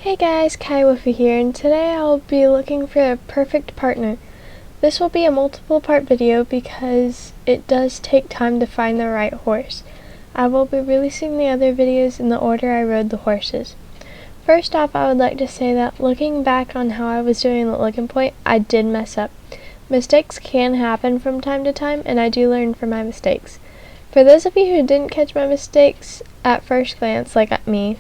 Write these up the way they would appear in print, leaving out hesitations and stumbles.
Hey guys, Kai Woofy here, and today I'll be looking for a perfect partner. This will be a multiple part video because it does take time to find the right horse. I will be releasing the other videos in the order I rode the horses. First off, I would like to say that looking back on how I was doing at Looking Point, I did mess up. Mistakes can happen from time to time, and I do learn from my mistakes. For those of you who didn't catch my mistakes at first glance, like at me,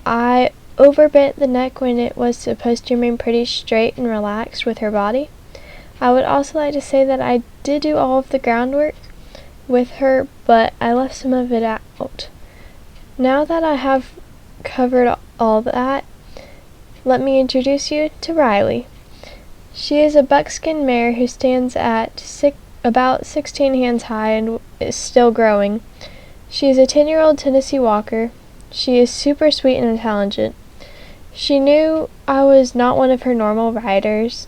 I overbent the neck when it was supposed to remain pretty straight and relaxed with her body. I would also like to say that I did do all of the groundwork with her, but I left some of it out. Now that I have covered all that, let me introduce you to Ryley. She is a buckskin mare who stands at about 16 hands high and is still growing. She is a 10-year-old Tennessee Walker. She is super sweet and intelligent. She knew I was not one of her normal riders.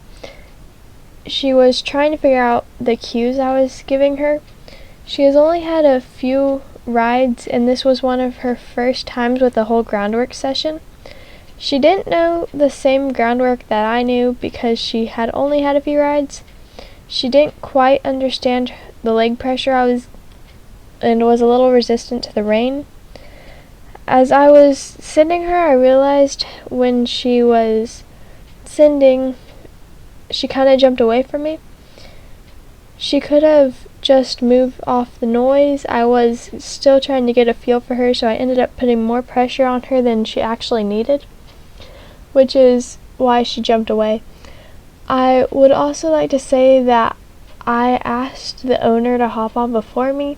She was trying to figure out the cues I was giving her. She has only had a few rides, and this was one of her first times with a whole groundwork session. She didn't know the same groundwork that I knew because she had only had a few rides. She didn't quite understand the leg pressure and was a little resistant to the rein. As I was sending her, I realized when she was sending, she kind of jumped away from me. She could have just moved off the noise. I was still trying to get a feel for her, so I ended up putting more pressure on her than she actually needed, which is why she jumped away. I would also like to say that I asked the owner to hop on before me,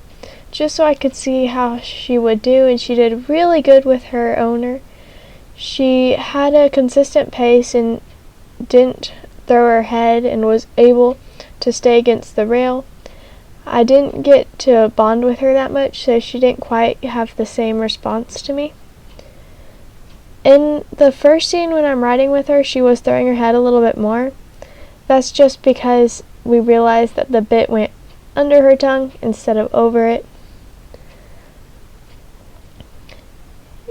just so I could see how she would do, and she did really good with her owner. She had a consistent pace and didn't throw her head and was able to stay against the rail. I didn't get to bond with her that much, so she didn't quite have the same response to me. In the first scene when I'm riding with her, she was throwing her head a little bit more. That's just because we realized that the bit went under her tongue instead of over it.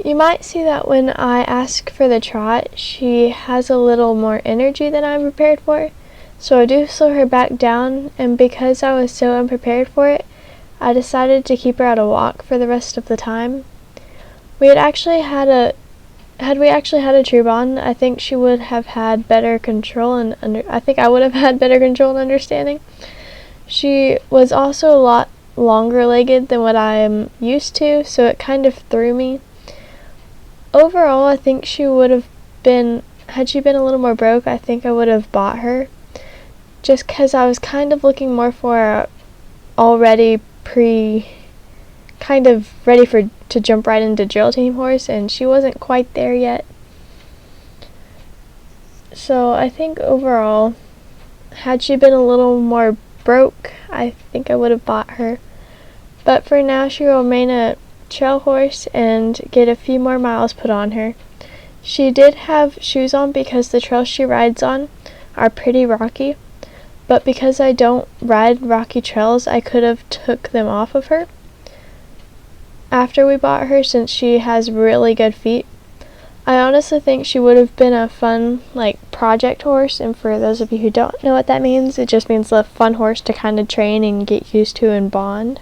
You might see that when I ask for the trot, she has a little more energy than I'm prepared for, so I do slow her back down, and because I was so unprepared for it, I decided to keep her at a walk for the rest of the time. Had we actually had a true bond, I think she would have had better control and I think I would have had better control and understanding. She was also a lot longer legged than what I'm used to, so it kind of threw me. Overall, I think she would have been, had she been a little more broke, I think I would have bought her. Just because I was kind of looking more for a already kind of ready to jump right into drill team horse, and she wasn't quite there yet. So I think overall, had she been a little more broke, I think I would have bought her. But for now, she will remain a trail horse and get a few more miles put on her. She did have shoes on because the trails she rides on are pretty rocky, but because I don't ride rocky trails, I could have took them off of her after we bought her, since she has really good feet. I honestly think she would have been a fun project horse, and for those of you who don't know what that means, it just means a fun horse to kind of train and get used to and bond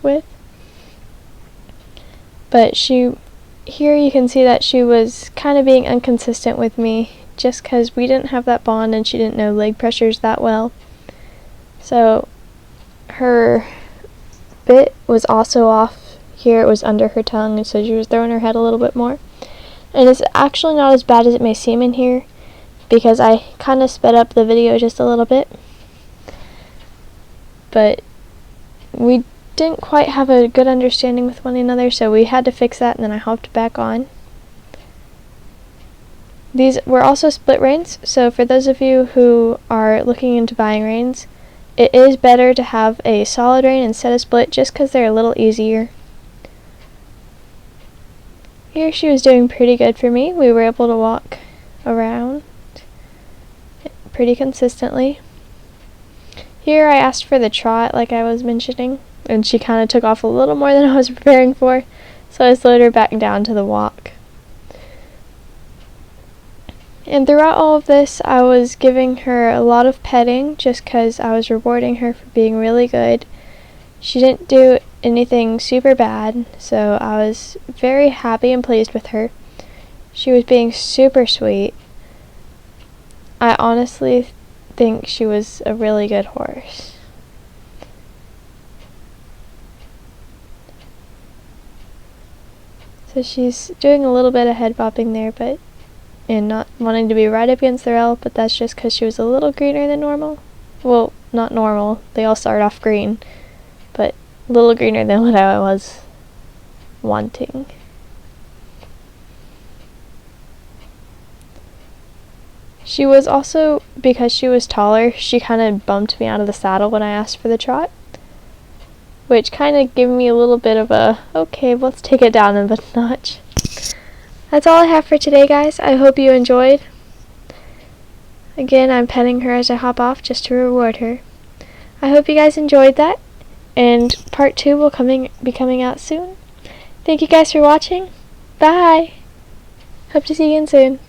with. But here you can see that she was kind of being inconsistent with me just because we didn't have that bond and she didn't know leg pressures that well. So her bit was also off here. It was under her tongue, and so she was throwing her head a little bit more. And it's actually not as bad as it may seem in here because I kind of sped up the video just a little bit. But we didn't quite have a good understanding with one another, so we had to fix that, and then I hopped back on. These were also split reins, so for those of you who are looking into buying reins, it is better to have a solid rein instead of split just because they're a little easier. Here she was doing pretty good for me. We were able to walk around pretty consistently. Here I asked for the trot like I was mentioning, and she kind of took off a little more than I was preparing for, so I slowed her back down to the walk. And throughout all of this, I was giving her a lot of petting just because I was rewarding her for being really good. She didn't do anything super bad, so I was very happy and pleased with her. She was being super sweet. I honestly think she was a really good horse. So she's doing a little bit of head bopping there, and not wanting to be right up against the rail, but that's just because she was a little greener than normal. Well, not normal. They all start off green, but a little greener than what I was wanting. She was also, because she was taller, she kind of bumped me out of the saddle when I asked for the trot, which kind of gave me a little bit of a, okay, let's take it down a notch. That's all I have for today, guys. I hope you enjoyed. Again, I'm petting her as I hop off just to reward her. I hope you guys enjoyed that, and part 2 will be coming out soon. Thank you guys for watching. Bye! Hope to see you again soon.